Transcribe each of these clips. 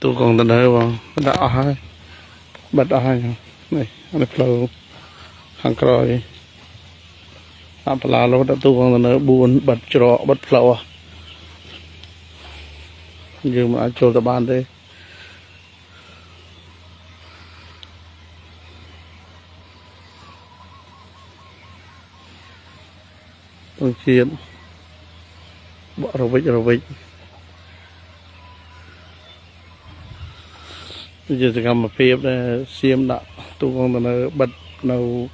tôi còn tình hơi vào đã hai bật hai này anh flow hàng còi apa là lúc đó tôi còn tình hơi buồn bật trọ bật flow nhưng mà cho tập ban đây tôi chiến bỏ rồi vịt bây giờ sẽ cầm một phép để xem đã tôi còn nó bật nào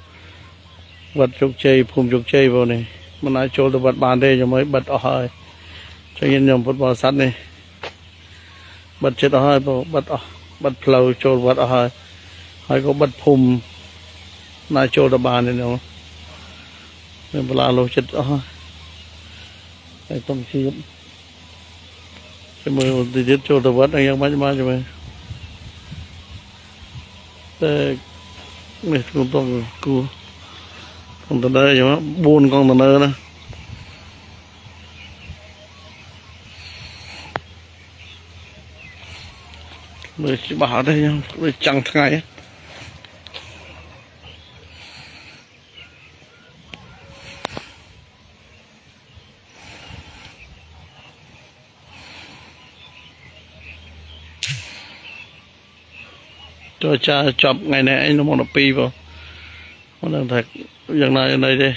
bật chụp chơi phùm chụp chơi vào này mà nói cho tôi bật bàn đây cho mới bật ở hơi cho nên nhầm bật sắt này bật chết ở hơi bật flow cho bật ở hơi hay có bật phùm nói cho tôi bàn này nữa nên là lô chết ở hơi cái tông chiếm cái mười thì chết cho tôi bật anh em bán cho mày này con tông cua con tờ đây cho buôn con tờ đó mới chỉ bảo đây nha mới chẳng thay cho cha chọc ngày này anh nó một pi vào nó đang thật dạng này ở đây đây